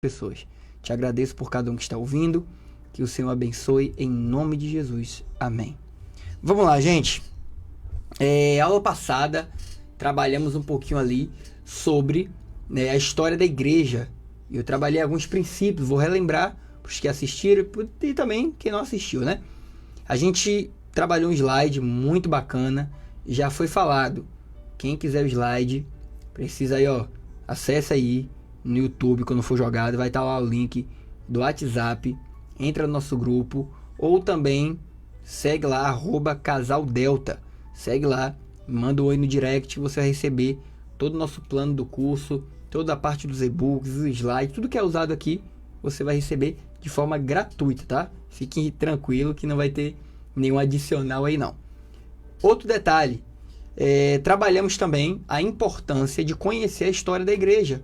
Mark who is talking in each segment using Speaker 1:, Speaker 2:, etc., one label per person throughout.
Speaker 1: pessoas. Te agradeço por cada um que está ouvindo. Que o Senhor abençoe em nome de Jesus. Amém. Vamos lá, gente. Aula passada, trabalhamos um pouquinho ali sobre a história da igreja. Eu trabalhei alguns princípios, vou relembrar para os que assistiram e também quem não assistiu, né? A gente trabalhou um slide muito bacana, já foi falado. Quem quiser o slide, precisa aí, acessa aí no YouTube quando for jogado, vai estar lá o link do WhatsApp, entra no nosso grupo, ou também segue lá, @casaldelta, segue lá, manda um oi no direct, você vai receber todo o nosso plano do curso, toda a parte dos e-books, os slides, tudo que é usado aqui, você vai receber de forma gratuita, tá? Fique tranquilo que não vai ter nenhum adicional aí não. Outro detalhe, trabalhamos também a importância de conhecer a história da igreja.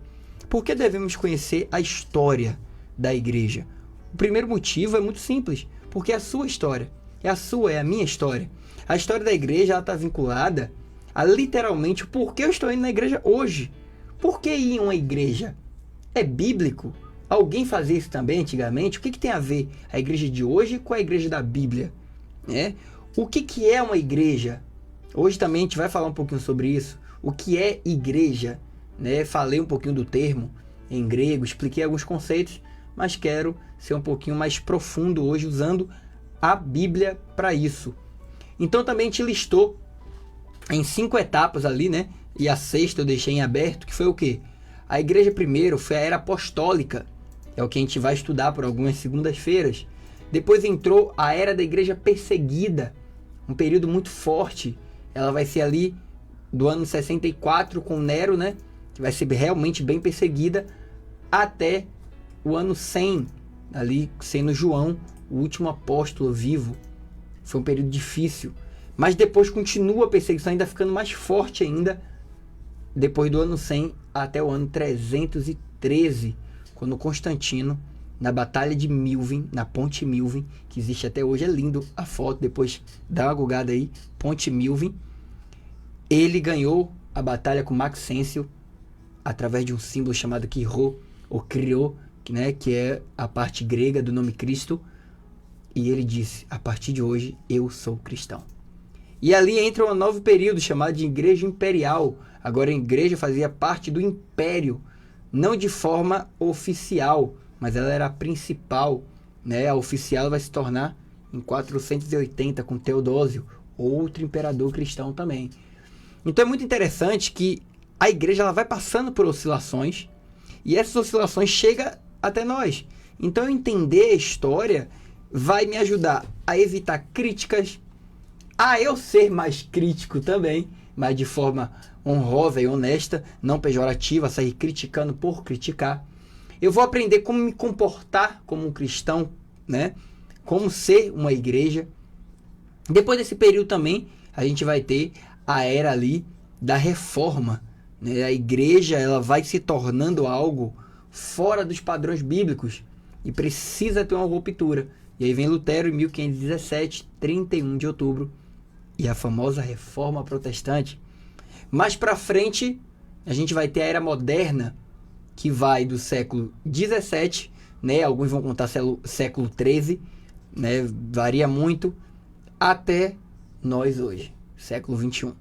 Speaker 1: Por que devemos conhecer a história da igreja? O primeiro motivo é muito simples, porque é a sua história, é a minha história. A história da igreja está vinculada a literalmente o porquê eu estou indo na igreja hoje. Por que ir em uma igreja? É bíblico? Alguém fazia isso também antigamente? O que tem a ver a igreja de hoje com a igreja da Bíblia? O que é uma igreja? Hoje também a gente vai falar um pouquinho sobre isso. O que é igreja? Falei um pouquinho do termo em grego, expliquei alguns conceitos, mas quero ser um pouquinho mais profundo hoje usando a Bíblia para isso. Então também te listou em 5 etapas ali, E a 6ª eu deixei em aberto, que foi o quê? A igreja primeiro foi a era apostólica, é o que a gente vai estudar por algumas segundas-feiras. Depois entrou a era da igreja perseguida, um período muito forte. Ela vai ser ali do ano 64 com Nero, que vai ser realmente bem perseguida, até o ano 100, ali sendo João, o último apóstolo vivo. Foi um período difícil, mas depois continua a perseguição ainda ficando mais forte ainda, depois do ano 100 até o ano 313, quando Constantino, na Batalha de Milvim, na Ponte Milvim, que existe até hoje, é lindo a foto, depois dá uma googada aí, Ponte Milvim, ele ganhou a batalha com Maxêncio, através de um símbolo chamado Kyrios, ou Kyrios, que é a parte grega do nome Cristo, e ele disse, a partir de hoje eu sou cristão. E ali entra um novo período chamado de Igreja Imperial. Agora a igreja fazia parte do império, não de forma oficial, mas ela era a principal. A oficial vai se tornar em 480 com Teodósio, outro imperador cristão também. Então é muito interessante que a igreja ela vai passando por oscilações, e essas oscilações chegam até nós. Então entender a história vai me ajudar a evitar críticas, a eu ser mais crítico também, mas de forma honrosa e honesta, não pejorativa, sair criticando por criticar. Eu vou aprender como me comportar como um cristão, como ser uma igreja. Depois desse período também, a gente vai ter a era ali da reforma. A igreja ela vai se tornando algo fora dos padrões bíblicos e precisa ter uma ruptura. E aí vem Lutero em 1517, 31 de outubro, e a famosa Reforma Protestante. Mais para frente, a gente vai ter a Era Moderna, que vai do século 17, alguns vão contar século 13, varia muito, até nós hoje, século 21.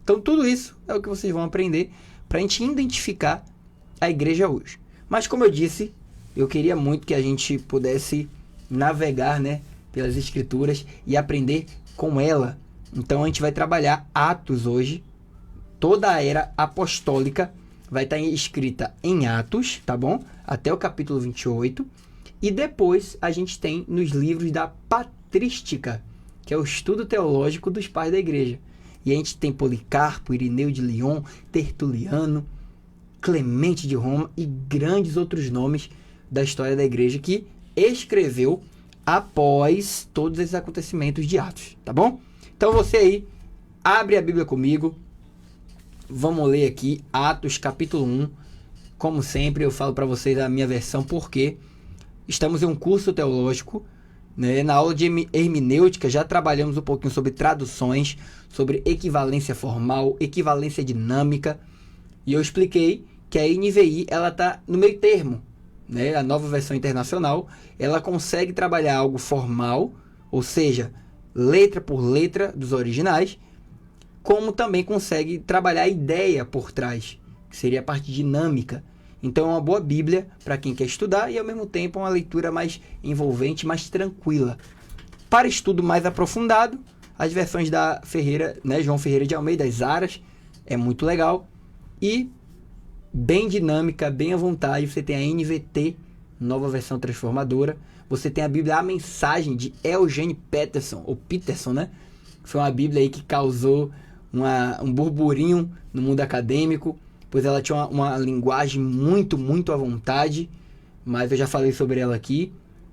Speaker 1: Então tudo isso é o que vocês vão aprender para a gente identificar a igreja hoje. Mas como eu disse, eu queria muito que a gente pudesse navegar pelas escrituras e aprender com ela. Então a gente vai trabalhar Atos hoje. Toda a era apostólica vai estar escrita em Atos, tá bom? Até o capítulo 28. E depois a gente tem nos livros da patrística, que é o estudo teológico dos pais da igreja. E a gente tem Policarpo, Irineu de Lyon, Tertuliano, Clemente de Roma e grandes outros nomes da história da igreja que escreveu após todos esses acontecimentos de Atos, tá bom? Então você aí, abre a Bíblia comigo, vamos ler aqui Atos capítulo 1, como sempre eu falo para vocês a minha versão porque estamos em um curso teológico, na aula de hermenêutica já trabalhamos um pouquinho sobre traduções, sobre equivalência formal, equivalência dinâmica, e eu expliquei que a NVI ela está no meio termo, né, a Nova Versão Internacional, ela consegue trabalhar algo formal, ou seja, letra por letra dos originais, como também consegue trabalhar a ideia por trás, que seria a parte dinâmica. Então é uma boa Bíblia para quem quer estudar e ao mesmo tempo uma leitura mais envolvente, mais tranquila. Para estudo mais aprofundado, as versões da Ferreira, né, João Ferreira de Almeida, as Aras, é muito legal. E bem dinâmica, bem à vontade. Você tem a NVT, Nova Versão Transformadora. Você tem a Bíblia A Mensagem, de Eugene Peterson, ou Peterson, né? Foi uma Bíblia aí que causou um burburinho no mundo acadêmico, pois ela tinha uma linguagem muito, muito à vontade, mas eu já falei sobre ela aqui.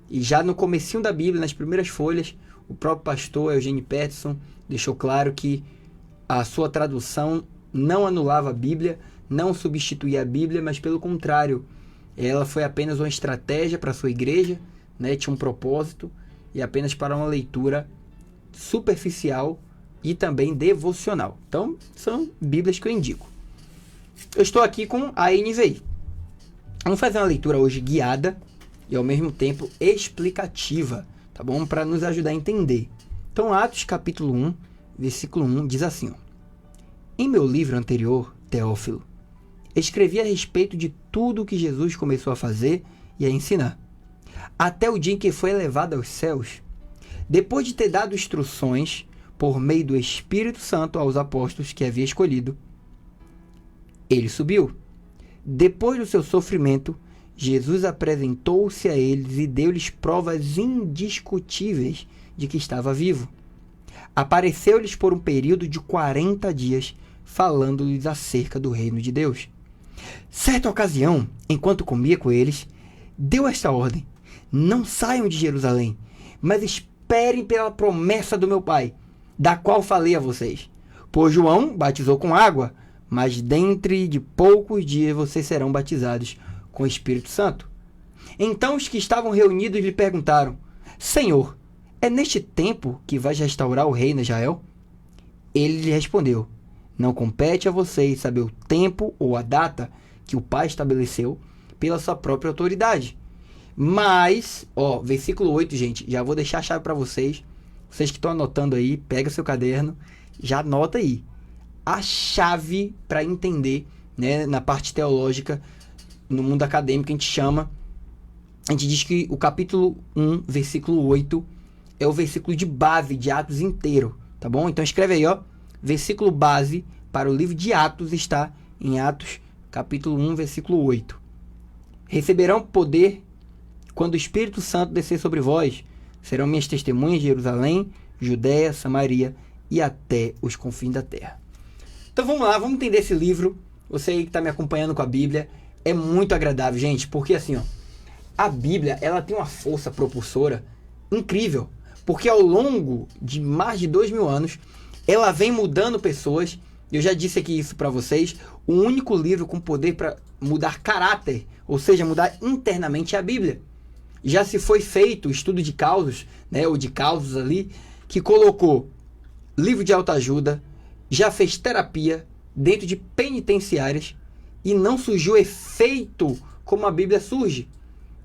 Speaker 1: E já no comecinho da Bíblia, nas primeiras folhas, o próprio pastor Eugene Peterson deixou claro que a sua tradução não anulava a Bíblia, não substituía a Bíblia, mas pelo contrário, ela foi apenas uma estratégia para a sua igreja, né? Tinha um propósito e apenas para uma leitura superficial e também devocional. Então, são Bíblias que eu indico. Eu estou aqui com a NVI. Vamos fazer uma leitura hoje guiada e ao mesmo tempo explicativa, tá bom? Para nos ajudar a entender. Então, Atos capítulo 1, versículo 1 diz assim, ó: Em meu livro anterior, Teófilo, escrevi a respeito de tudo o que Jesus começou a fazer e a ensinar, até o dia em que foi elevado aos céus, depois de ter dado instruções por meio do Espírito Santo aos apóstolos que havia escolhido. Ele subiu. Depois do seu sofrimento, Jesus apresentou-se a eles e deu-lhes provas indiscutíveis de que estava vivo. Apareceu-lhes por um período de 40 dias, falando-lhes acerca do reino de Deus. Certa ocasião, enquanto comia com eles, deu esta ordem: Não saiam de Jerusalém, mas esperem pela promessa do meu Pai, da qual falei a vocês. Pois João batizou com água, mas dentro de poucos dias vocês serão batizados com o Espírito Santo. Então os que estavam reunidos lhe perguntaram: Senhor, é neste tempo que vais restaurar o reino de Israel? Ele lhe respondeu: Não compete a vocês saber o tempo ou a data que o Pai estabeleceu pela sua própria autoridade. Mas, versículo 8, gente, já vou deixar a chave para vocês. Vocês que estão anotando aí, pega seu caderno, já anota aí. A chave para entender, né, na parte teológica, no mundo acadêmico, a gente diz que o capítulo 1, versículo 8, é o versículo de base de Atos inteiro, tá bom? Então escreve aí, ó, versículo base para o livro de Atos está em Atos, capítulo 1, versículo 8. Receberão poder quando o Espírito Santo descer sobre vós. Serão minhas testemunhas de Jerusalém, Judéia, Samaria e até os confins da terra. Então vamos lá, vamos entender esse livro. Você aí que está me acompanhando com a Bíblia, é muito agradável, gente, porque assim, ó, a Bíblia, ela tem uma força propulsora incrível, porque ao longo de mais de 2000 anos, ela vem mudando pessoas. Eu já disse aqui isso para vocês, o único livro com poder para mudar caráter, ou seja, mudar internamente é a Bíblia. Já se foi feito o estudo de causos, né, ou de causos ali, que colocou livro de autoajuda, já fez terapia dentro de penitenciárias e não surgiu efeito como a Bíblia surge.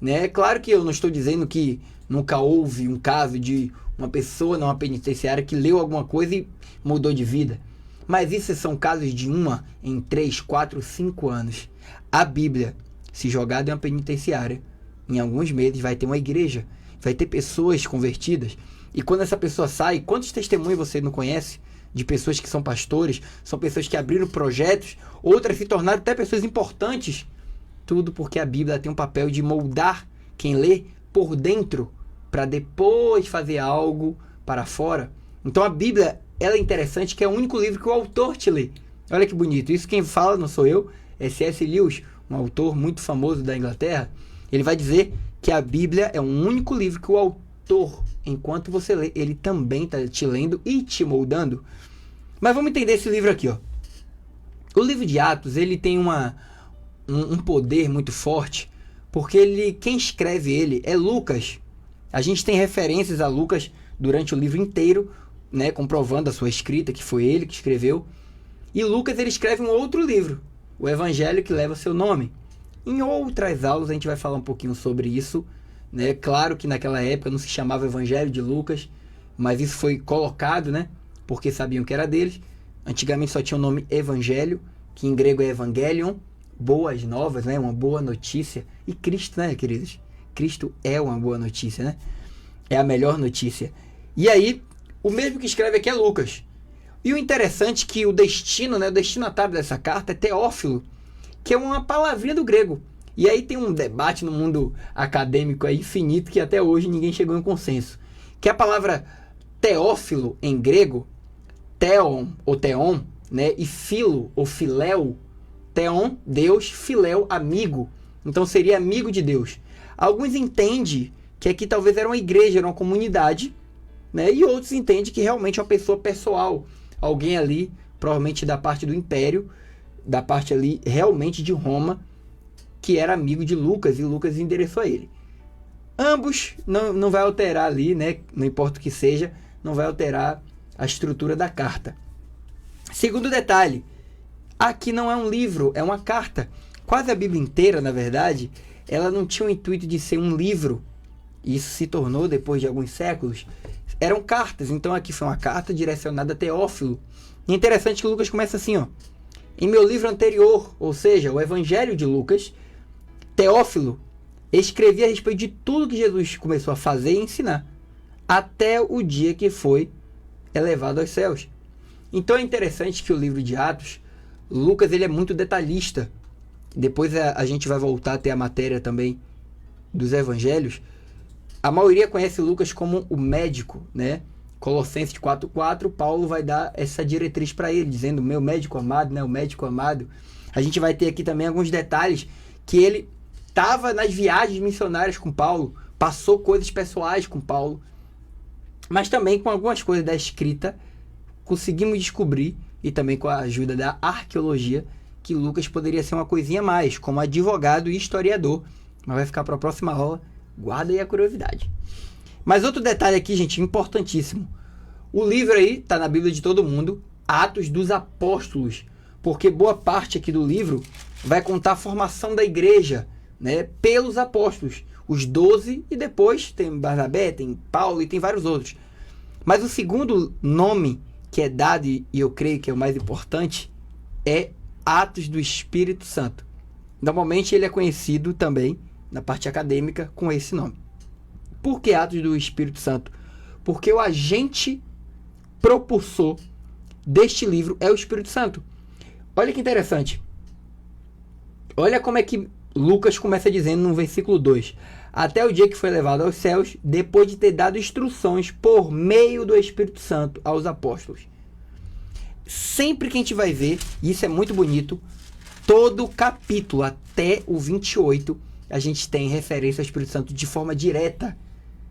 Speaker 1: Né? Claro que eu não estou dizendo que nunca houve um caso de uma pessoa numa penitenciária que leu alguma coisa e mudou de vida. Mas isso são casos de 1 em 3, 4, 5 anos. A Bíblia, se jogada em uma penitenciária, em alguns meses vai ter uma igreja, vai ter pessoas convertidas. E quando essa pessoa sai, quantos testemunhos você não conhece de pessoas que são pastores, são pessoas que abriram projetos, outras se tornaram até pessoas importantes. Tudo porque a Bíblia tem um papel de moldar quem lê por dentro, para depois fazer algo para fora. Então a Bíblia, ela é interessante, que é o único livro que o autor te lê. Olha que bonito. Isso quem fala não sou eu, é C.S. Lewis, um autor muito famoso da Inglaterra. Ele vai dizer que a Bíblia é o único livro que o autor, enquanto você lê, ele também está te lendo e te moldando. Mas vamos entender esse livro aqui, ó. O livro de Atos, ele tem um poder muito forte, porque quem escreve ele é Lucas. A gente tem referências a Lucas durante o livro inteiro, né, comprovando a sua escrita, que foi ele que escreveu. E Lucas, ele escreve um outro livro, o Evangelho que leva seu nome. Em outras aulas a gente vai falar um pouquinho sobre isso, né? Claro que naquela época não se chamava Evangelho de Lucas, mas isso foi colocado, né? Porque sabiam que era deles. Antigamente só tinha o nome Evangelho, que em grego é Evangelion, boas novas, né? Uma boa notícia. E Cristo, né, queridos? Cristo é uma boa notícia, né? É a melhor notícia. E aí, o mesmo que escreve aqui é Lucas. E o interessante é que o destino, né? O destinatário dessa carta é Teófilo, que é uma palavrinha do grego. E aí tem um debate no mundo acadêmico aí infinito que até hoje ninguém chegou em consenso. Que a palavra Teófilo em grego, theon ou theon, né? E philo ou philéu, theon, Deus, philéu, amigo. Então seria amigo de Deus. Alguns entendem que aqui talvez era uma igreja, era uma comunidade, né? E outros entendem que realmente é uma pessoa pessoal. Alguém ali, provavelmente da parte do império, da parte ali realmente de Roma, que era amigo de Lucas, e Lucas endereçou a ele. Ambos não vai alterar ali, né? Não importa o que seja, não vai alterar a estrutura da carta. Segundo detalhe, aqui não é um livro, é uma carta. Quase a Bíblia inteira, na verdade, ela não tinha o intuito de ser um livro. Isso se tornou, depois de alguns séculos, eram cartas. Então aqui foi uma carta direcionada a Teófilo. E é interessante que Lucas começa assim, ó. Em meu livro anterior, ou seja, o Evangelho de Lucas, Teófilo escrevia a respeito de tudo que Jesus começou a fazer e ensinar, até o dia que foi elevado aos céus. Então é interessante que o livro de Atos, Lucas ele é muito detalhista. Depois a gente vai voltar a ter a matéria também dos evangelhos. A maioria conhece Lucas como o médico, né? Colossenses 4:4, Paulo vai dar essa diretriz para ele, dizendo, meu médico amado, né? O médico amado. A gente vai ter aqui também alguns detalhes que ele estava nas viagens missionárias com Paulo, passou coisas pessoais com Paulo, mas também com algumas coisas da escrita, conseguimos descobrir, e também com a ajuda da arqueologia, que Lucas poderia ser uma coisinha a mais, como advogado e historiador, mas vai ficar para a próxima aula, guarda aí a curiosidade. Mas outro detalhe aqui, gente, importantíssimo. O livro aí está na Bíblia de todo mundo, Atos dos Apóstolos, porque boa parte aqui do livro vai contar a formação da igreja, né, pelos apóstolos, os 12, e depois tem Barnabé, tem Paulo e tem vários outros. Mas o segundo nome que é dado, e eu creio que é o mais importante, é Atos do Espírito Santo. Normalmente ele é conhecido também, na parte acadêmica, com esse nome. Por que Atos do Espírito Santo? Porque o agente propulsor deste livro é o Espírito Santo. Olha que interessante. Olha como é que Lucas começa dizendo no versículo 2. Até o dia que foi levado aos céus, depois de ter dado instruções por meio do Espírito Santo aos apóstolos. Sempre que a gente vai ver, e isso é muito bonito, todo o capítulo até o 28, a gente tem referência ao Espírito Santo de forma direta.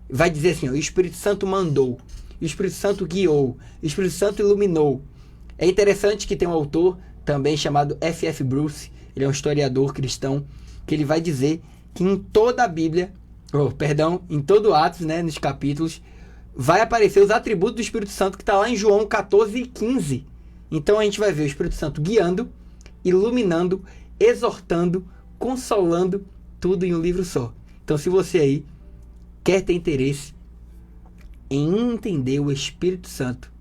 Speaker 1: Vai dizer assim, ó, o Espírito Santo mandou, o Espírito Santo guiou, o Espírito Santo iluminou. É interessante que tem um autor também chamado F.F. Bruce, ele é um historiador cristão, que ele vai dizer que em toda a Bíblia, em todo Atos, né, nos capítulos, vai aparecer os atributos do Espírito Santo que está lá em João 14:15. Então a gente vai ver o Espírito Santo guiando, iluminando, exortando, consolando, tudo em um livro só. Então se você aí quer ter interesse em entender o Espírito Santo,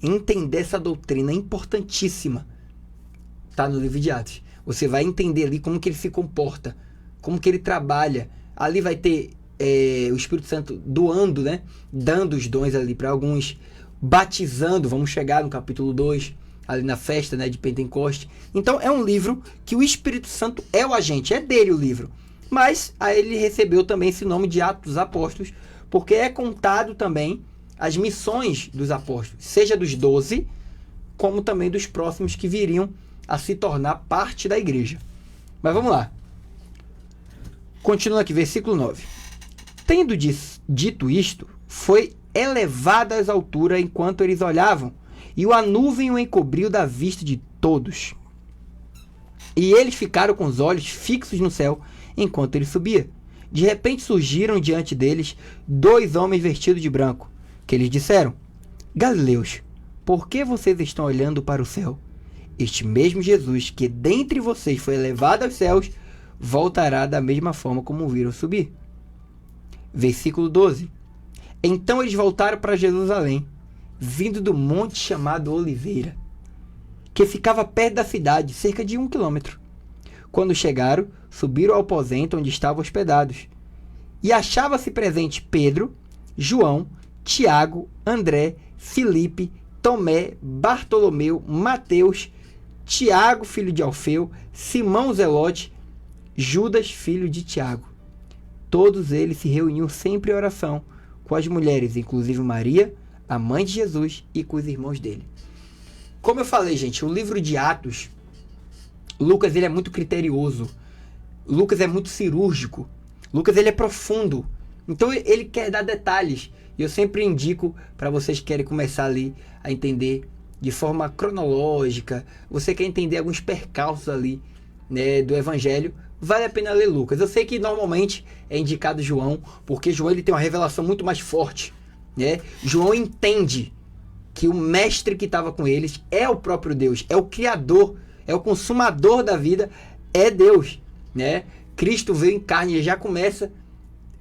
Speaker 1: entender essa doutrina importantíssima, está no livro de Atos. Você vai entender ali como que ele se comporta, como que ele trabalha. Ali vai ter o Espírito Santo doando, né? Dando os dons ali para alguns, batizando. Vamos chegar no capítulo 2, ali na festa, né, de Pentecoste. Então é um livro que o Espírito Santo é o agente, é dele o livro. Mas aí ele recebeu também esse nome de Atos dos Apóstolos, porque é contado também as missões dos apóstolos, seja dos 12, como também dos próximos que viriam a se tornar parte da igreja. Mas vamos lá. Continua aqui, versículo 9. Tendo dito isto, foi elevado às alturas enquanto eles olhavam, e a nuvem o encobriu da vista de todos. E eles ficaram com os olhos fixos no céu, enquanto ele subia. De repente surgiram diante deles 2 homens vestidos de branco, que lhes disseram, Galileus, por que vocês estão olhando para o céu? Este mesmo Jesus, que dentre vocês foi elevado aos céus, voltará da mesma forma como o viram subir. Versículo 12. Então eles voltaram para Jerusalém, vindo do monte chamado Oliveira, que ficava perto da cidade, cerca de 1 quilômetro. Quando chegaram, subiram ao aposento onde estavam hospedados. E achava-se presente Pedro, João, Tiago, André, Filipe, Tomé, Bartolomeu, Mateus, Tiago, filho de Alfeu, Simão Zelote, Judas, filho de Tiago. Todos eles se reuniam sempre em oração com as mulheres, inclusive Maria, a mãe de Jesus, e com os irmãos dele. Como eu falei, gente, o livro de Atos, Lucas ele é muito criterioso. Lucas é muito cirúrgico. Lucas ele é profundo. Então ele quer dar detalhes. E eu sempre indico para vocês que querem começar ali a entender de forma cronológica. Você quer entender alguns percalços ali, né, do Evangelho. Vale a pena ler Lucas. Eu sei que normalmente é indicado João, porque João ele tem uma revelação muito mais forte, né? João entende que o mestre que estava com eles é o próprio Deus, é o Criador, é o consumador da vida, é Deus, né? Cristo veio em carne, já começa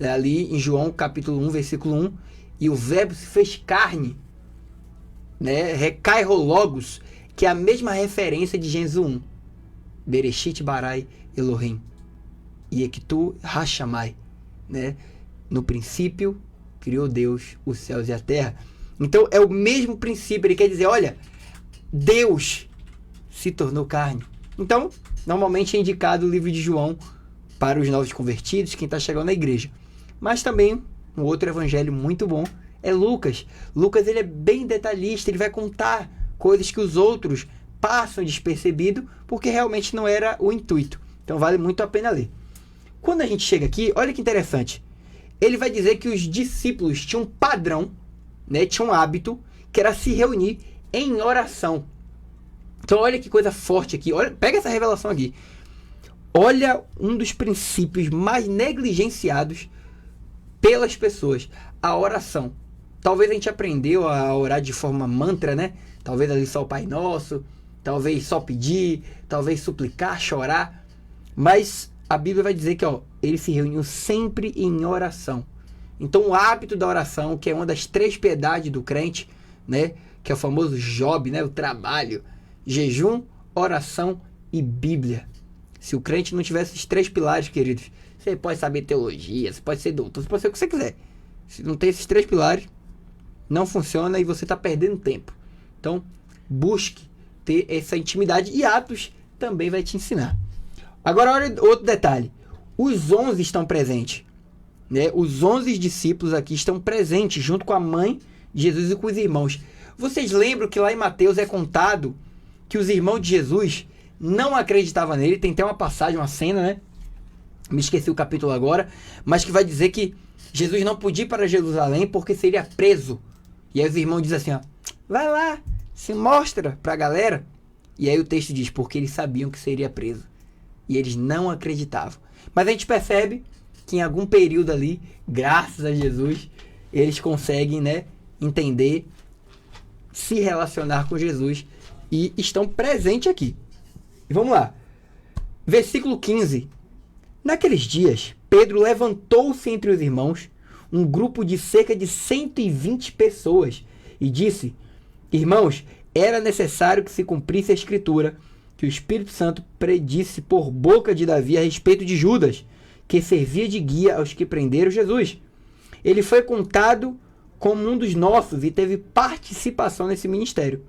Speaker 1: ali em João capítulo 1, versículo 1, e o verbo se fez carne, né? Recairo logos, que é a mesma referência de Gênesis 1. Bereshit barai Elohim. Yektu Hashamai, né? No princípio criou Deus os céus e a terra. Então é o mesmo princípio. Ele quer dizer, olha, Deus se tornou carne. Então, normalmente é indicado o livro de João para os novos convertidos, quem está chegando na igreja. Mas também um outro evangelho muito bom é Lucas. Lucas ele é bem detalhista, ele vai contar coisas que os outros passam despercebido, porque realmente não era o intuito. Então vale muito a pena ler. Quando a gente chega aqui, olha que interessante. Ele vai dizer que os discípulos tinham um padrão, né, tinham um hábito, que era se reunir em oração. Então olha que coisa forte aqui. Olha, pega essa revelação aqui. Olha um dos princípios mais negligenciados pelas pessoas, a oração. Talvez a gente aprendeu a orar de forma mantra, né? Talvez ali só o Pai Nosso, talvez só pedir, talvez suplicar, chorar. Mas a Bíblia vai dizer que eles se reuniam sempre em oração. Então o hábito da oração, que é uma das 3 piedades do crente, né? Que é o famoso job, né? O trabalho, jejum, oração e Bíblia. Se o crente não tiver esses 3 pilares, queridos, você pode saber teologia, você pode ser doutor, você pode ser o que você quiser. Se não tem esses 3 pilares, não funciona e você está perdendo tempo. Então, busque ter essa intimidade e Atos também vai te ensinar. Agora, olha outro detalhe. Os 11 estão presentes, né? Os 11 discípulos aqui estão presentes junto com a mãe de Jesus e com os irmãos. Vocês lembram que lá em Mateus é contado que os irmãos de Jesus não acreditavam nele? Tem até uma passagem, uma cena, né? Me esqueci o capítulo agora, mas que vai dizer que Jesus não podia ir para Jerusalém porque seria preso. E aí os irmãos dizem assim, vai lá, se mostra para a galera. E aí o texto diz, porque eles sabiam que seria preso. E eles não acreditavam. Mas a gente percebe que em algum período ali, graças a Jesus, eles conseguem, né, entender, se relacionar com Jesus e estão presentes aqui. E vamos lá. Versículo 15. Naqueles dias, Pedro levantou-se entre os irmãos, um grupo de cerca de 120 pessoas, e disse, irmãos, era necessário que se cumprisse a escritura, que o Espírito Santo predisse por boca de Davi a respeito de Judas, que servia de guia aos que prenderam Jesus. Ele foi contado como um dos nossos e teve participação nesse ministério.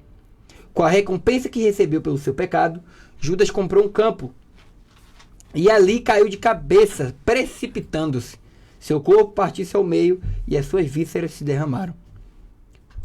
Speaker 1: Com a recompensa que recebeu pelo seu pecado, Judas comprou um campo e ali caiu de cabeça, precipitando-se. Seu corpo partiu-se ao meio e as suas vísceras se derramaram.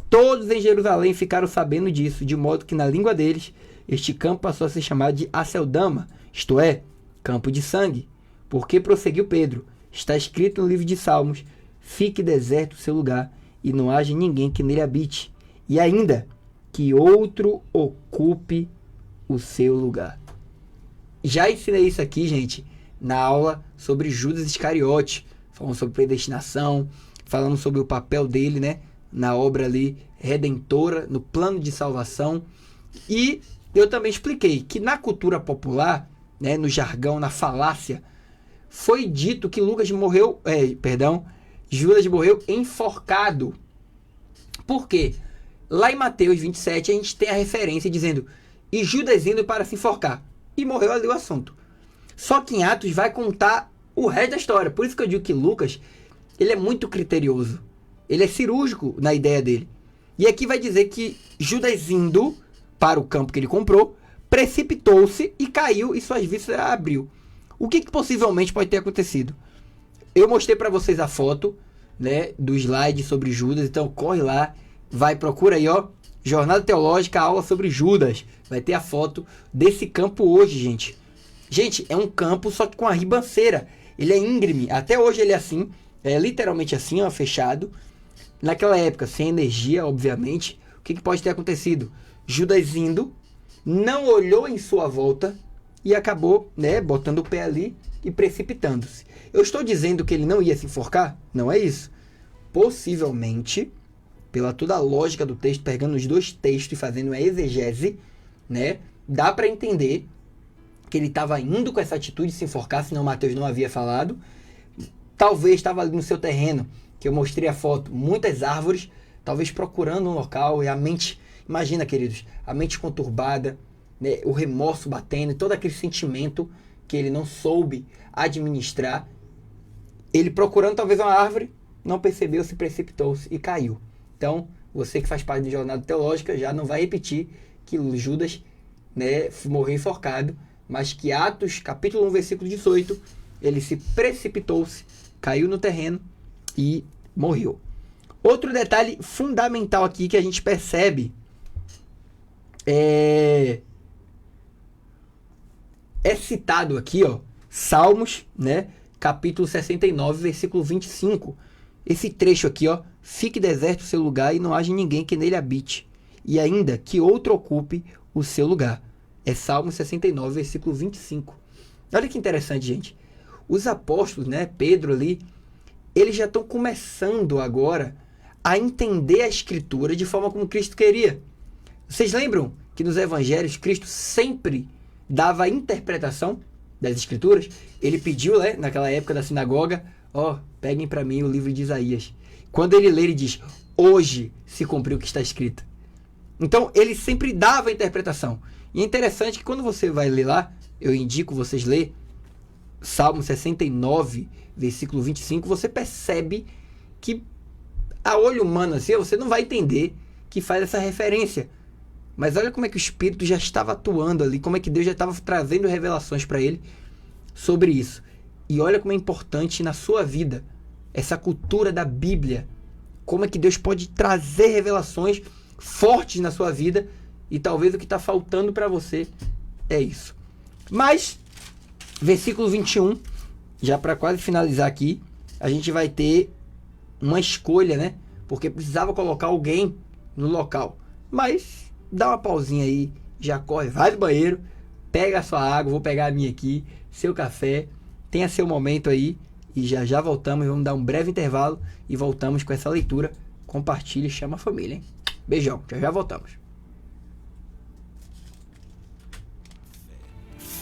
Speaker 1: Todos em Jerusalém ficaram sabendo disso, de modo que na língua deles, este campo passou a ser chamado de Aceldama, isto é, campo de sangue. Porque prosseguiu Pedro, está escrito no livro de Salmos, fique deserto o seu lugar, e não haja ninguém que nele habite, e ainda que outro ocupe o seu lugar. Já ensinei isso aqui, gente, na aula sobre Judas Iscariote, falando sobre predestinação, falando sobre o papel dele, né, na obra ali redentora, no plano de salvação. E eu também expliquei que na cultura popular, né, no jargão, na falácia foi dito que Judas morreu enforcado. Por quê? Lá em Mateus 27 a gente tem a referência dizendo: e Judas indo para se enforcar. E morreu ali o assunto. Só que em Atos vai contar o resto da história. Por isso que eu digo que Lucas, ele é muito criterioso. Ele é cirúrgico na ideia dele. E aqui vai dizer que Judas indo para o campo que ele comprou, precipitou-se e caiu e suas vísceras abriu. O que possivelmente pode ter acontecido? Eu mostrei para vocês a foto, né, do slide sobre Judas, então corre lá, procura aí, ó, Jornada Teológica, aula sobre Judas. Vai ter a foto desse campo hoje, gente. Gente, é um campo só que com a ribanceira. Ele é íngreme, até hoje ele é assim, é literalmente assim, ó, fechado. Naquela época, sem energia, obviamente, o que pode ter acontecido? Judas indo, não olhou em sua volta e acabou, né, botando o pé ali e precipitando-se. Eu estou dizendo que ele não ia se enforcar? Não é isso. Possivelmente, pela toda a lógica do texto, pegando os dois textos e fazendo uma exegese, né, dá para entender que ele estava indo com essa atitude de se enforcar, senão Mateus não havia falado. Talvez estava ali no seu terreno, que eu mostrei a foto, muitas árvores, talvez procurando um local, e a mente, imagina, queridos, a mente conturbada, né, o remorso batendo, todo aquele sentimento que ele não soube administrar. Ele procurando talvez uma árvore, não percebeu, se precipitou-se e caiu. Então, você que faz parte da Jornada Teológica já não vai repetir que Judas, né, morreu enforcado, mas que Atos, capítulo 1, versículo 18, ele se precipitou-se, caiu no terreno e morreu. Outro detalhe fundamental aqui que a gente percebe é citado aqui, ó, Salmos, né, capítulo 69, versículo 25. Esse trecho aqui, ó: fique deserto o seu lugar e não haja ninguém que nele habite, e ainda que outro ocupe o seu lugar. É Salmo 69, versículo 25. Olha que interessante, gente. Os apóstolos, né, Pedro ali, eles já estão começando agora a entender a Escritura de forma como Cristo queria. Vocês lembram que nos evangelhos Cristo sempre dava a interpretação das Escrituras? Ele pediu, né, naquela época da sinagoga: ó, peguem para mim o livro de Isaías. Quando ele lê, ele diz: hoje se cumpriu o que está escrito. Então, ele sempre dava a interpretação. E é interessante que quando você vai ler lá, eu indico vocês ler Salmo 69, versículo 25, você percebe que a olho humano assim, você não vai entender que faz essa referência. Mas olha como é que o Espírito já estava atuando ali, como é que Deus já estava trazendo revelações para ele sobre isso. E olha como é importante na sua vida essa cultura da Bíblia. Como é que Deus pode trazer revelações fortes na sua vida, e talvez o que está faltando para você é isso. Mas, versículo 21, já para quase finalizar aqui, a gente vai ter uma escolha, né? Porque precisava colocar alguém no local. Mas, dá uma pausinha aí, já corre, vai do banheiro, pega a sua água, vou pegar a minha aqui, seu café, tenha seu momento aí, e já voltamos, vamos dar um breve intervalo e voltamos com essa leitura. Compartilhe e chama a família, hein? Beijão, já voltamos.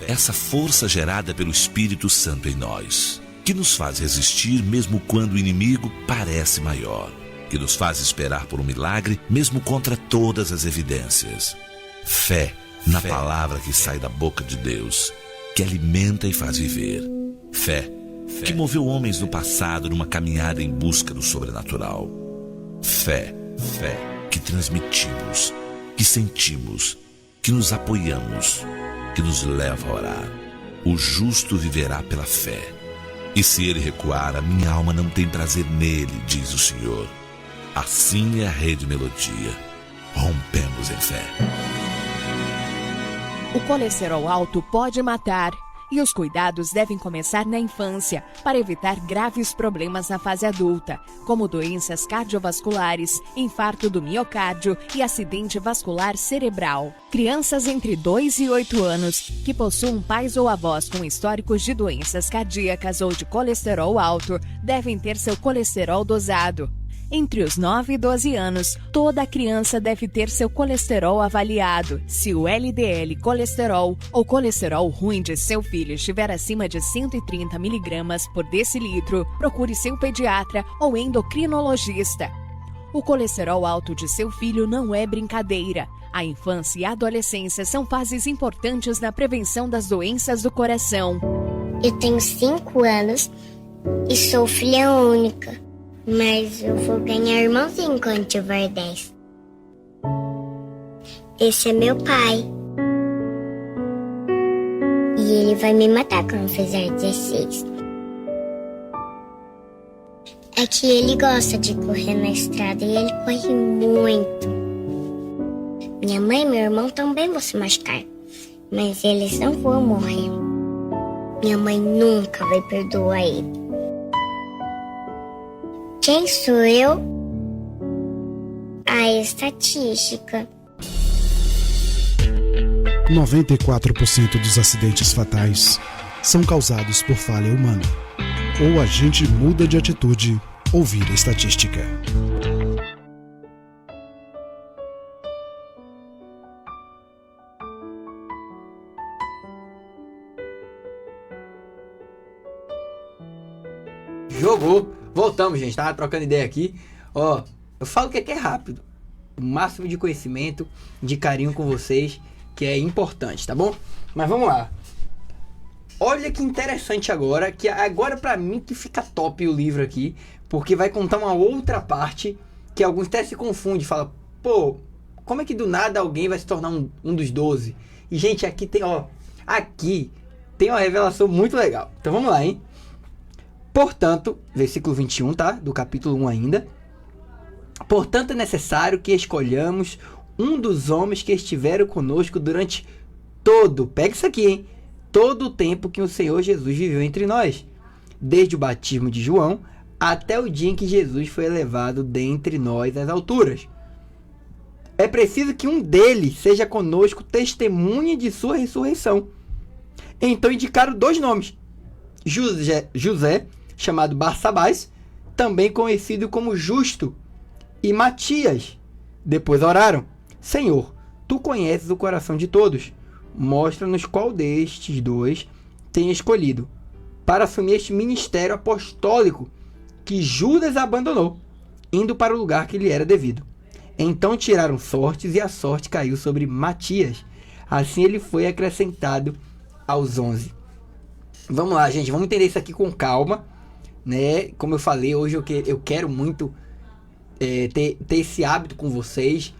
Speaker 2: Essa força gerada pelo Espírito Santo em nós, que nos faz resistir mesmo quando o inimigo parece maior, que nos faz esperar por um milagre mesmo contra todas as evidências. Fé na palavra que sai da boca de Deus, que alimenta e faz viver. Fé que moveu homens no passado numa caminhada em busca do sobrenatural. Fé que transmitimos, que sentimos, que nos apoiamos, que nos leva a orar. O justo viverá pela fé. E se ele recuar, a minha alma não tem prazer nele, diz o Senhor. Assim é a Rede Melodia. Rompemos em fé.
Speaker 3: O colesterol alto pode matar. E os cuidados devem começar na infância, para evitar graves problemas na fase adulta, como doenças cardiovasculares, infarto do miocárdio e acidente vascular cerebral. Crianças entre 2 e 8 anos que possuam pais ou avós com históricos de doenças cardíacas ou de colesterol alto devem ter seu colesterol dosado. Entre os 9 e 12 anos, toda criança deve ter seu colesterol avaliado. Se o LDL colesterol ou colesterol ruim de seu filho estiver acima de 130 mg por decilitro, procure seu pediatra ou endocrinologista. O colesterol alto de seu filho não é brincadeira. A infância e a adolescência são fases importantes na prevenção das doenças do coração.
Speaker 4: Eu tenho 5 anos e sou filha única. Mas eu vou ganhar irmãozinho quando tiver 10. Esse é meu pai. E ele vai me matar quando fizer 16. É que ele gosta de correr na estrada e ele corre muito. Minha mãe e meu irmão também vão se machucar. Mas eles não vão morrer. Minha mãe nunca vai perdoar ele. Quem sou eu? A estatística.
Speaker 5: 94% dos acidentes fatais são causados por falha humana. Ou a gente muda de atitude ou vira estatística.
Speaker 1: Jogou. Voltamos, gente. Tava trocando ideia aqui. Ó, eu falo que aqui é rápido. O máximo de conhecimento, de carinho com vocês, que é importante, tá bom? Mas vamos lá. Olha que interessante agora, que agora pra mim que fica top o livro aqui, porque vai contar uma outra parte que alguns até se confundem, fala, pô, como é que do nada alguém vai se tornar um dos 12? E, gente, aqui tem uma revelação muito legal. Então vamos lá, hein? Portanto, versículo 21, tá? Do capítulo 1 ainda. Portanto, é necessário que escolhamos um dos homens que estiveram conosco durante pega isso aqui, hein? Todo o tempo que o Senhor Jesus viveu entre nós. Desde o batismo de João até o dia em que Jesus foi elevado dentre nós às alturas. É preciso que um deles seja conosco testemunha de sua ressurreição. Então indicaram 2 nomes. José, chamado Barsabás, também conhecido como Justo, e Matias. Depois oraram: Senhor, tu conheces o coração de todos. Mostra-nos qual destes 2 tem escolhido para assumir este ministério apostólico que Judas abandonou, indo para o lugar que lhe era devido. Então tiraram sortes e a sorte caiu sobre Matias. Assim ele foi acrescentado aos 11. Vamos lá, gente, vamos entender isso aqui com calma, né? Como eu falei, hoje eu quero muito ter esse hábito com vocês,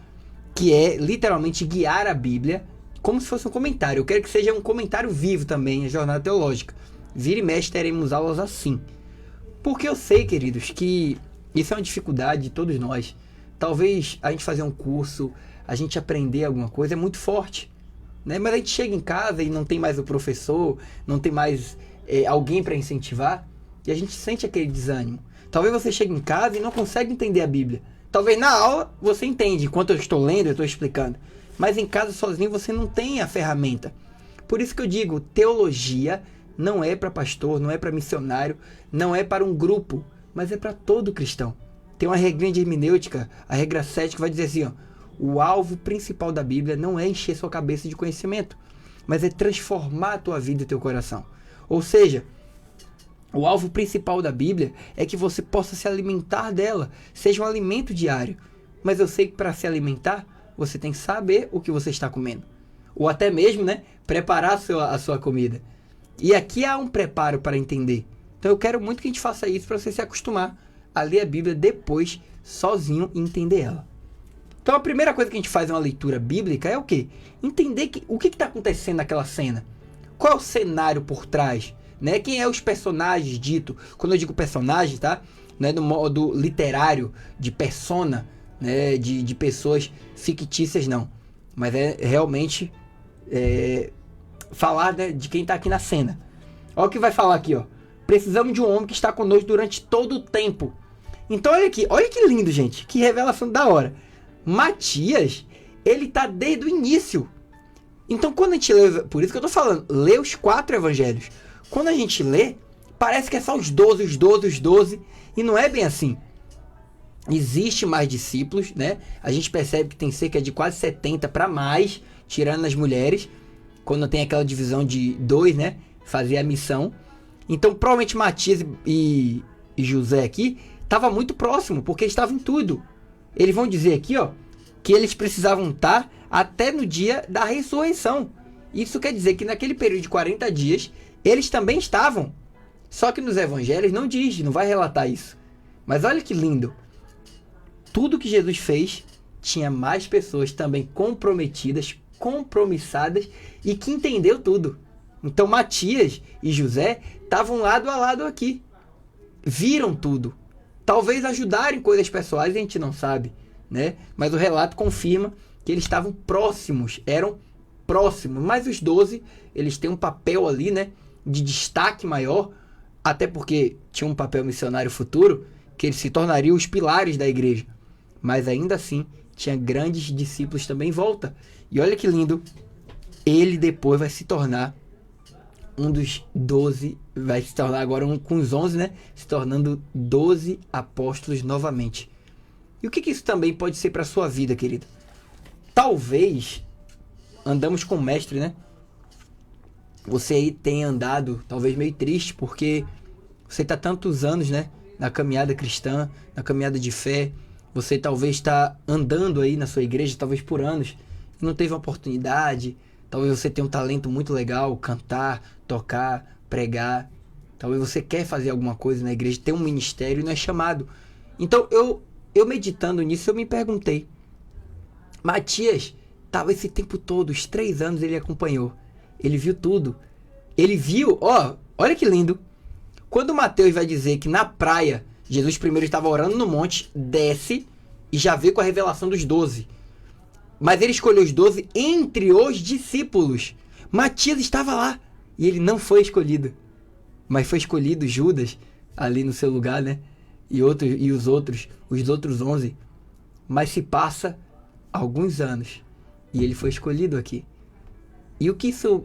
Speaker 1: que é literalmente guiar a Bíblia como se fosse um comentário. Eu quero que seja um comentário vivo também, a jornada teológica. Vira e mexe, teremos aulas assim. Porque eu sei, queridos, que isso é uma dificuldade de todos nós. Talvez a gente fazer um curso, a gente aprender alguma coisa é muito forte, né? Mas a gente chega em casa e não tem mais o professor, não tem mais alguém para incentivar, e a gente sente aquele desânimo. Talvez você chegue em casa e não consegue entender a Bíblia. Talvez na aula você entende, enquanto eu estou lendo, eu estou explicando. Mas em casa sozinho você não tem a ferramenta. Por isso que eu digo, teologia não é para pastor, não é para missionário, não é para um grupo, mas é para todo cristão. Tem uma regrinha de hermenêutica, a regra 7, que vai dizer assim, ó, o alvo principal da Bíblia não é encher sua cabeça de conhecimento, mas é transformar a tua vida e teu coração. Ou seja, o alvo principal da Bíblia é que você possa se alimentar dela, seja um alimento diário. Mas eu sei que para se alimentar, você tem que saber o que você está comendo. Ou até mesmo, né, preparar a sua comida. E aqui há um preparo para entender. Então eu quero muito que a gente faça isso para você se acostumar a ler a Bíblia depois, sozinho, e entender ela. Então a primeira coisa que a gente faz em uma leitura bíblica é o quê? Entender o que está acontecendo naquela cena. Qual é o cenário por trás? Né? Quem é os personagens dito? Quando eu digo personagem, tá? Não é do modo literário, de persona, né? de pessoas fictícias, não. Mas é realmente falar, né, de quem está aqui na cena. Olha o que vai falar aqui, ó. Precisamos de um homem que está conosco durante todo o tempo. Então olha aqui, olha que lindo, gente. Que revelação da hora. Matias, ele tá desde o início. Então quando a gente lê, por isso que eu tô falando, lê os 4 evangelhos. Quando a gente lê, parece que é só os 12, e não é bem assim. existe mais discípulos, né? A gente percebe que tem cerca de quase 70 para mais, tirando as mulheres, quando tem aquela divisão de 2, né? Fazer a missão. Então, provavelmente Matias e José aqui estava muito próximo, porque eles estavam em tudo. Eles vão dizer aqui, ó, que eles precisavam estar até no dia da ressurreição. Isso quer dizer que naquele período de 40 dias, eles também estavam. Só que nos evangelhos não diz, não vai relatar isso. Mas olha que lindo. Tudo que Jesus fez, tinha mais pessoas também comprometidas, compromissadas e que entendeu tudo. Então Matias e José estavam lado a lado aqui. Viram tudo. Talvez ajudaram em coisas pessoais, a gente não sabe, né? Mas o relato confirma que eles estavam próximos, eram próximos. Mas os 12, eles têm um papel ali, né, de destaque maior, até porque tinha um papel missionário futuro, que eles se tornariam os pilares da igreja. Mas ainda assim, tinha grandes discípulos também em volta. E olha que lindo, ele depois vai se tornar um dos 12, vai se tornar agora um com os 11, né? Se tornando 12 apóstolos novamente. E o que isso também pode ser para a sua vida, querido? Talvez, andamos com o mestre, né? Você aí tenha andado, talvez meio triste, porque você está tantos anos, né? Na caminhada cristã, na caminhada de fé. Você talvez está andando aí na sua igreja, talvez por anos, e não teve uma oportunidade. Talvez você tenha um talento muito legal, cantar, tocar, pregar. Talvez você quer fazer alguma coisa na igreja, ter um ministério e não é chamado. Então, eu meditando nisso, eu me perguntei. Matias estava esse tempo todo, os 3 anos ele acompanhou. Ele viu tudo. Ele viu, olha que lindo. Quando Mateus vai dizer que na praia, Jesus primeiro estava orando no monte, desce e já vê com a revelação dos 12. Mas ele escolheu os 12 entre os discípulos. Matias estava lá e ele não foi escolhido. Mas foi escolhido Judas ali no seu lugar, né? E os outros 11. Mas se passa alguns anos e ele foi escolhido aqui. E o que isso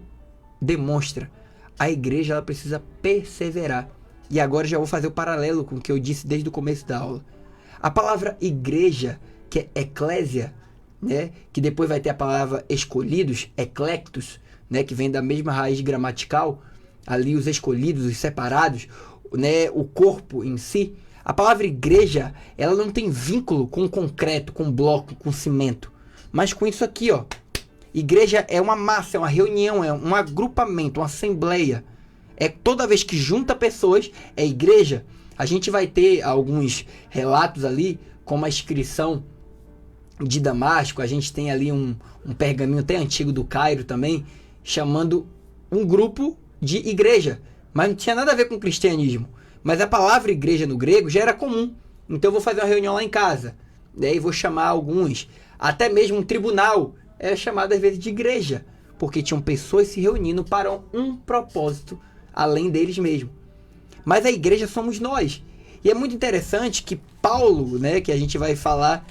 Speaker 1: demonstra? A igreja ela precisa perseverar. E agora já vou fazer o paralelo com o que eu disse desde o começo da aula. A palavra igreja, que é eclésia, né, que depois vai ter a palavra escolhidos, eclectos, né, que vem da mesma raiz gramatical, ali os escolhidos, os separados, né, o corpo em si. A palavra igreja, ela não tem vínculo com concreto, com bloco, com cimento, mas com isso aqui, ó. Igreja é uma massa, é uma reunião, é um agrupamento, uma assembleia. É toda vez que junta pessoas, é igreja. A gente vai ter alguns relatos ali, como a inscrição de Damasco. A gente tem ali um pergaminho até antigo do Cairo também, chamando um grupo de igreja. Mas não tinha nada a ver com cristianismo. Mas a palavra igreja no grego já era comum. Então eu vou fazer uma reunião lá em casa. Daí vou chamar alguns. Até mesmo um tribunal é chamado às vezes de igreja. Porque tinham pessoas se reunindo para um propósito, além deles mesmos. Mas a igreja somos nós. E é muito interessante que Paulo, né, que a gente vai falar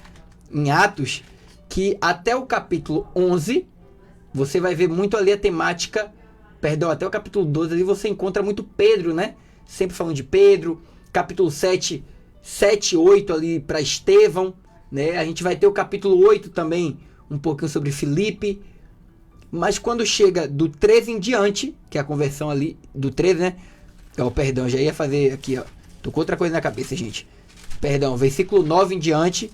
Speaker 1: em Atos, que até o capítulo 11, você vai ver muito ali a temática, até o capítulo 12, ali você encontra muito Pedro, né? Sempre falando de Pedro. Capítulo 7, 8 ali para Estevão, né? A gente vai ter o capítulo 8 também, um pouquinho sobre Filipe. Mas quando chega do 13 em diante, que é a conversão ali do 13, né? Perdão, já ia fazer aqui, ó. Tô com outra coisa na cabeça, gente. Perdão, versículo 9 em diante.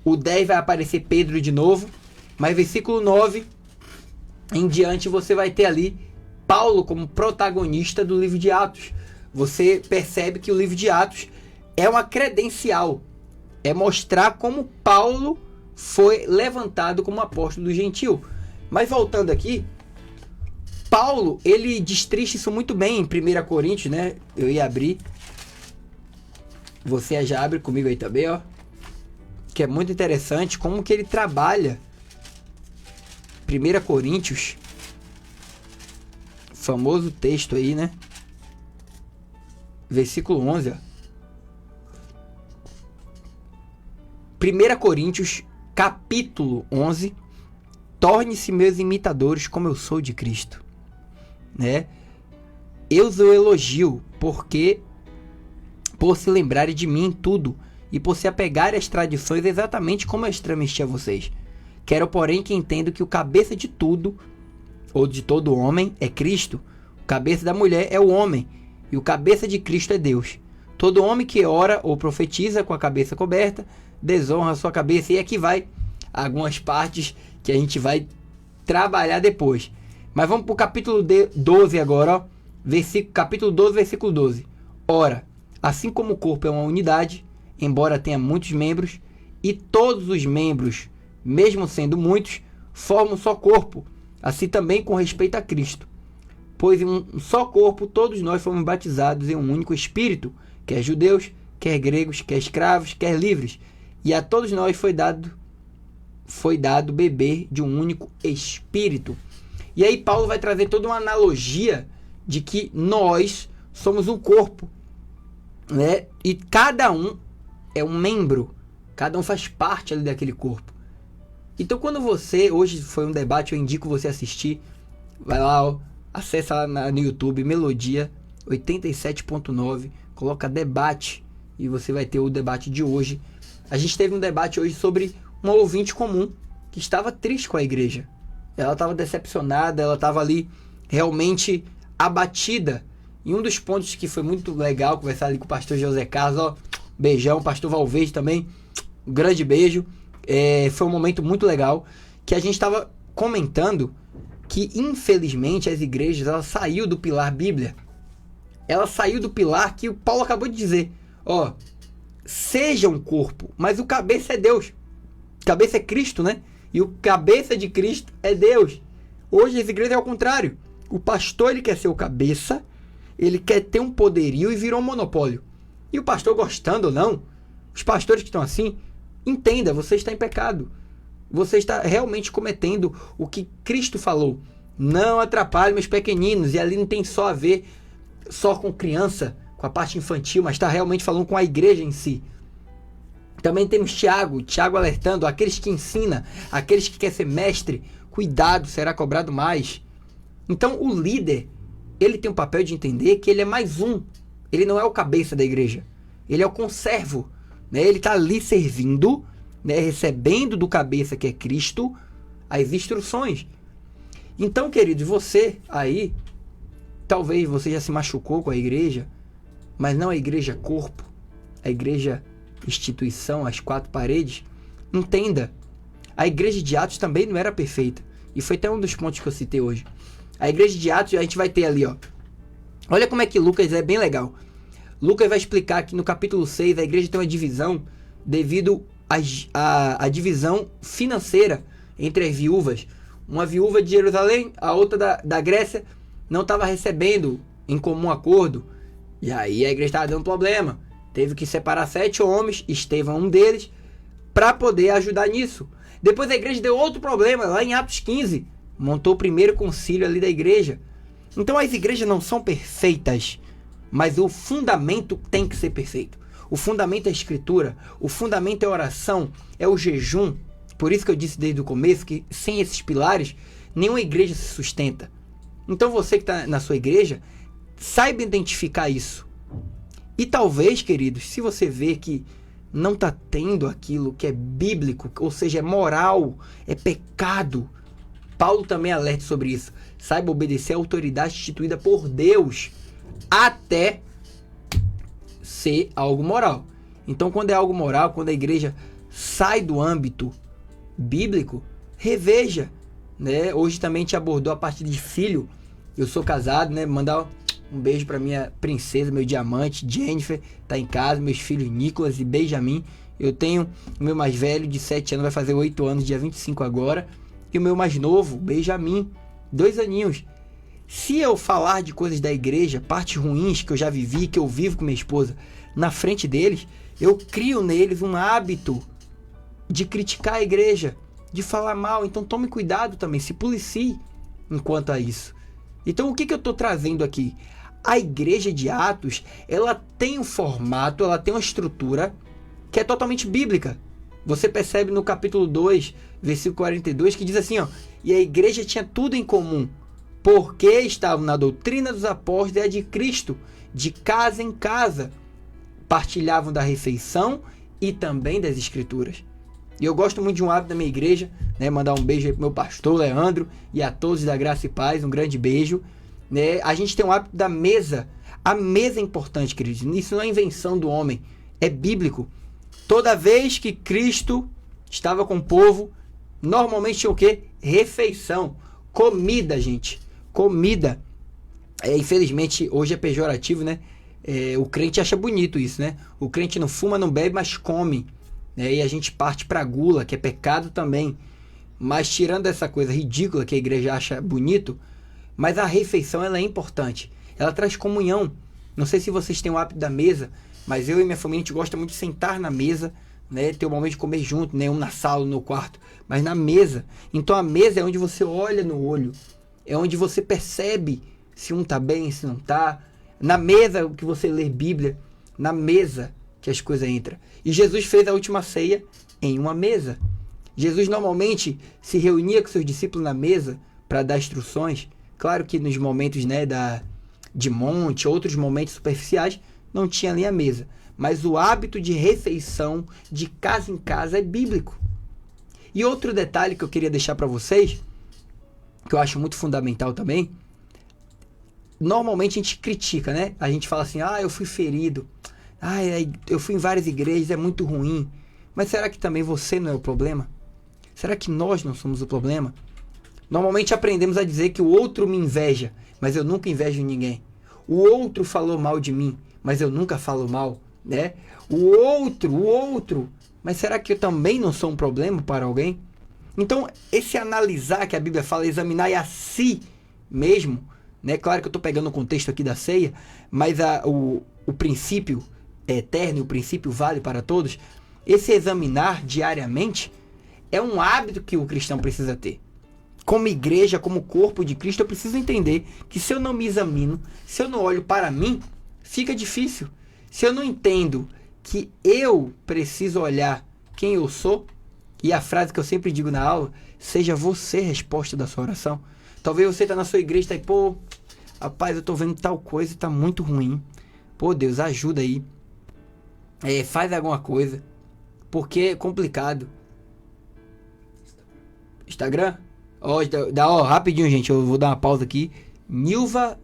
Speaker 1: O 10 vai aparecer Pedro de novo. Mas versículo 9 em diante você vai ter ali Paulo como protagonista do livro de Atos. Você percebe que o livro de Atos é uma credencial. É mostrar como Paulo foi levantado como apóstolo do gentil. Mas voltando aqui, Paulo, ele destrincha isso muito bem em 1 Coríntios, né? Eu ia abrir. Você já abre comigo aí também, ó. Que é muito interessante como que ele trabalha 1 Coríntios. Famoso texto aí, né? Versículo 11, ó. 1 Coríntios, capítulo 11. Torne-se meus imitadores como eu sou de Cristo. Né? Eu os elogio porque por se lembrarem de mim em tudo, e por se apegarem às tradições exatamente como eu transmiti a vocês. Quero, porém, que entendam que o cabeça de tudo, ou de todo homem, é Cristo. O cabeça da mulher é o homem, e o cabeça de Cristo é Deus. Todo homem que ora ou profetiza com a cabeça coberta, desonra a sua cabeça. E aqui vai algumas partes que a gente vai trabalhar depois. Mas vamos para o capítulo 12 agora, ó. Capítulo 12, versículo 12. Ora, assim como o corpo é uma unidade, embora tenha muitos membros, e todos os membros, mesmo sendo muitos, formam um só corpo, assim também com respeito a Cristo. Pois em um só corpo todos nós fomos batizados em um único Espírito, quer judeus, quer gregos, quer escravos, quer livres, e a todos nós foi dado beber de um único Espírito. E aí Paulo vai trazer toda uma analogia de que nós somos um corpo, né? E cada um é um membro, cada um faz parte ali daquele corpo. Então quando hoje foi um debate, eu indico você assistir, vai lá, ó, acessa lá no YouTube, Melodia 87.9, coloca debate e você vai ter o debate de hoje. A gente teve um debate hoje sobre uma ouvinte comum que estava triste com a igreja. Ela estava decepcionada, ela estava ali realmente abatida. E um dos pontos que foi muito legal conversar ali com o pastor José Carlos, ó, beijão, pastor Valverde também, um grande beijo. Foi um momento muito legal que a gente estava comentando que infelizmente as igrejas, ela saiu do pilar Bíblia. Ela saiu do pilar que o Paulo acabou de dizer. Ó, seja um corpo, mas o cabeça é Deus. O cabeça é Cristo, né? E o cabeça de Cristo é Deus. Hoje as igrejas é ao contrário. O pastor, ele quer ser o cabeça, ele quer ter um poderio e virou um monopólio. E o pastor, gostando ou não, os pastores que estão assim, entenda, você está em pecado. Você está realmente cometendo o que Cristo falou. Não atrapalhe meus pequeninos. E ali não tem só a ver só com criança, com a parte infantil, mas está realmente falando com a igreja em si. Também temos Tiago alertando aqueles que ensina, aqueles que querem ser mestre, cuidado, será cobrado mais. Então o líder, ele tem o papel de entender que ele é mais um. Ele não é o cabeça da igreja. Ele é o conservo, né? Ele está ali servindo, né? Recebendo do cabeça, que é Cristo, as instruções. Então, queridos, você aí, talvez você já se machucou com a igreja, mas não a igreja corpo, a igreja instituição, as quatro paredes. Entenda, a igreja de Atos também não era perfeita. E foi até um dos pontos que eu citei hoje. A igreja de Atos, a gente vai ter ali, ó. Olha como é que Lucas é bem legal. Lucas vai explicar que no capítulo 6 a igreja tem uma divisão devido à divisão financeira entre as viúvas. Uma viúva de Jerusalém, a outra da Grécia, não estava recebendo em comum acordo. E aí a igreja estava dando problema. Teve que separar 7 homens, Estevão um deles, para poder ajudar nisso. Depois a igreja deu outro problema, lá em Atos 15. Montou o primeiro concílio ali da igreja. Então as igrejas não são perfeitas, mas o fundamento tem que ser perfeito. O fundamento é a escritura, o fundamento é a oração, é o jejum. Por isso que eu disse desde o começo que sem esses pilares, nenhuma igreja se sustenta. Então você que está na sua igreja, saiba identificar isso. E talvez, queridos, se você vê que não está tendo aquilo que é bíblico, ou seja, é moral, é pecado, Paulo também alerta sobre isso. Saiba obedecer à autoridade instituída por Deus até ser algo moral. Então, quando é algo moral, quando a igreja sai do âmbito bíblico, reveja, né? Hoje também a gente abordou a parte de filho. Eu sou casado, né? Mandar um beijo para minha princesa, meu diamante, Jennifer, tá em casa, meus filhos Nicolas e Benjamin. Eu tenho o meu mais velho de 7 anos, vai fazer 8 anos, dia 25 agora. E o meu mais novo, Benjamin, 2 aninhos. Se eu falar de coisas da igreja, partes ruins que eu já vivi, que eu vivo com minha esposa, na frente deles, eu crio neles um hábito de criticar a igreja, de falar mal. Então tome cuidado também, se policie enquanto a isso. Então o que eu estou trazendo aqui? A igreja de Atos, ela tem um formato, ela tem uma estrutura que é totalmente bíblica. Você percebe no capítulo 2, versículo 42, que diz assim, ó: e a igreja tinha tudo em comum, porque estavam na doutrina dos apóstolos e a de Cristo, de casa em casa. Partilhavam da refeição e também das Escrituras. E eu gosto muito de um hábito da minha igreja, né? Mandar um beijo aí pro meu pastor Leandro e a todos da Graça e Paz, um grande beijo, né? A gente tem um hábito da mesa. A mesa é importante, queridos. Isso não é invenção do homem, é bíblico. Toda vez que Cristo estava com o povo, normalmente tinha o quê? Refeição, comida, gente, comida. Infelizmente, hoje é pejorativo, né? O crente acha bonito isso, né? O crente não fuma, não bebe, mas come. E a gente parte para a gula, que é pecado também. Mas tirando essa coisa ridícula que a igreja acha bonito, mas a refeição ela é importante. Ela traz comunhão. Não sei se vocês têm o hábito da mesa, mas eu e minha família, a gente gosta muito de sentar na mesa, né? Ter o momento de comer junto, né? Um na sala, no quarto, mas na mesa. Então a mesa é onde você olha no olho. É onde você percebe se um tá bem, se não tá. Na mesa que você lê Bíblia, na mesa que as coisas entram. E Jesus fez a última ceia em uma mesa. Jesus normalmente se reunia com seus discípulos na mesa para dar instruções. Claro que nos momentos, né, de monte, outros momentos superficiais, não tinha ali a mesa. Mas o hábito de refeição de casa em casa é bíblico. E outro detalhe que eu queria deixar para vocês, que eu acho muito fundamental também, normalmente a gente critica, né? A gente fala assim, eu fui ferido, eu fui em várias igrejas, é muito ruim. Mas será que também você não é o problema? Será que nós não somos o problema? Normalmente aprendemos a dizer que o outro me inveja, mas eu nunca invejo ninguém. O outro falou mal de mim, mas eu nunca falo mal, né? O outro, mas será que eu também não sou um problema para alguém? Então, esse analisar que a Bíblia fala, examinar a si mesmo, né? Claro que eu estou pegando o contexto aqui da ceia, mas o princípio é eterno, o princípio vale para todos. Esse examinar diariamente é um hábito que o cristão precisa ter. Como igreja, como corpo de Cristo, eu preciso entender que se eu não me examino, se eu não olho para mim, fica difícil. Se eu não entendo que eu preciso olhar quem eu sou, e a frase que eu sempre digo na aula, seja você a resposta da sua oração. Talvez você está na sua igreja e está aí, rapaz, eu estou vendo tal coisa e está muito ruim. Deus, ajuda aí. Faz alguma coisa. Porque é complicado. Instagram? Rapidinho, gente, eu vou dar uma pausa aqui. Nilva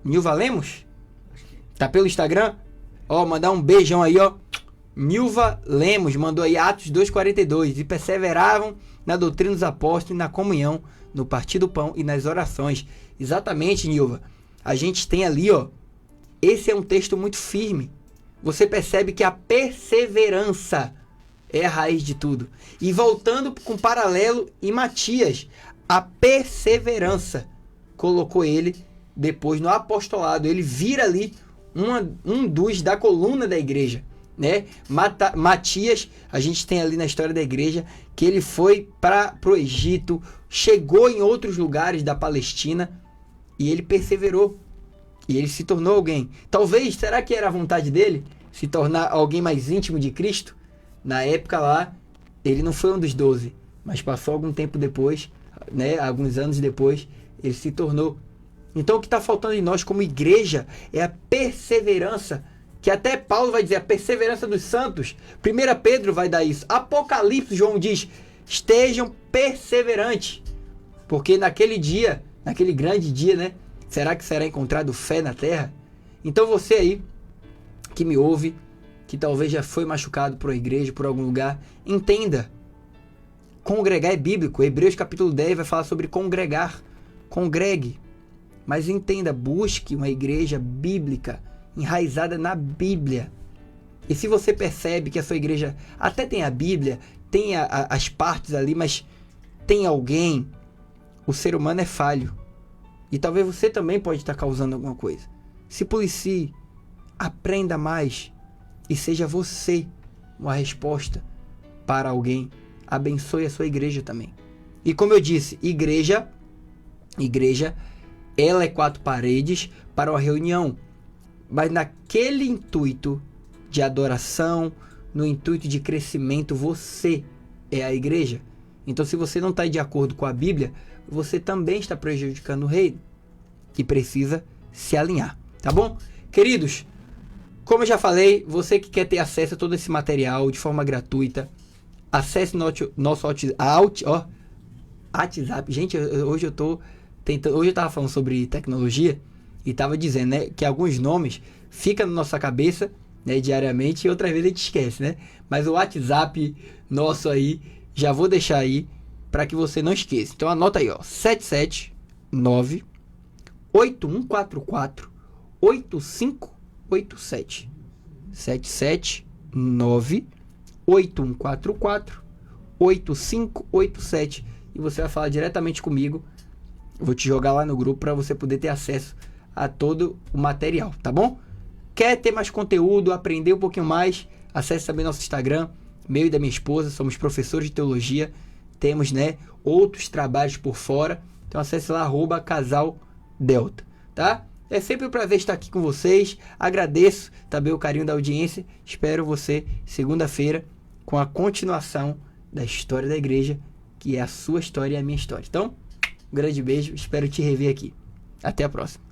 Speaker 1: Lemos? Tá pelo Instagram? Mandar um beijão aí, Nilva Lemos mandou aí Atos 2,42. E perseveravam na doutrina dos apóstolos, na comunhão, no partir do pão e nas orações. Exatamente, Nilva. A gente tem ali, esse é um texto muito firme. Você percebe que a perseverança é a raiz de tudo. E voltando com paralelo em Matias, a perseverança colocou ele depois no apostolado. Ele vira ali um dos da coluna da igreja, né? Matias, a gente tem ali na história da igreja que ele foi para o Egito, chegou em outros lugares da Palestina e ele perseverou. E ele se tornou alguém. Talvez, será que era a vontade dele se tornar alguém mais íntimo de Cristo? Na época lá, ele não foi um dos 12, mas passou algum tempo depois, né, alguns anos depois, ele se tornou. Então o que está faltando em nós como igreja é a perseverança, que até Paulo vai dizer, a perseverança dos santos. 1 Pedro vai dar isso. Apocalipse, João diz, estejam perseverantes, porque naquele dia, naquele grande dia, né, será que será encontrado fé na terra? Então você aí, que me ouve, que talvez já foi machucado por uma igreja, por algum lugar, entenda. Congregar é bíblico. Hebreus capítulo 10 vai falar sobre congregar. Congregue. Mas entenda, busque uma igreja bíblica, enraizada na Bíblia. E se você percebe que a sua igreja até tem a Bíblia, tem as partes ali, mas tem alguém, o ser humano é falho. E talvez você também pode estar causando alguma coisa. Se policie, aprenda mais e seja você uma resposta para alguém. Abençoe a sua igreja também. E como eu disse, igreja, ela é 4 paredes para uma reunião. Mas naquele intuito de adoração, no intuito de crescimento, você é a igreja. Então se você não está de acordo com a Bíblia, você também está prejudicando o reino. E precisa se alinhar. Tá bom? Queridos, Como eu já falei, você que quer ter acesso a todo esse material de forma gratuita, acesse nosso WhatsApp. Gente, hoje eu tô tentando, hoje eu tava falando sobre tecnologia e tava dizendo, né, que alguns nomes ficam na nossa cabeça, né, diariamente, e outras vezes a gente esquece, né? Mas o WhatsApp nosso aí, já vou deixar aí para que você não esqueça. Então anota aí, ó, 779 8144 8587. 779 8144 8587. E você vai falar diretamente comigo. Eu vou te jogar lá no grupo para você poder ter acesso a todo o material, tá bom? Quer ter mais conteúdo, aprender um pouquinho mais? Acesse também nosso Instagram, meu e da minha esposa. Somos professores de teologia. Temos, né, outros trabalhos por fora. Então acesse lá, @casaldelta, tá? É sempre um prazer estar aqui com vocês. Agradeço também o carinho da audiência. Espero você segunda-feira com a continuação da história da igreja, que é a sua história e a minha história. Então, um grande beijo. Espero te rever aqui. Até a próxima.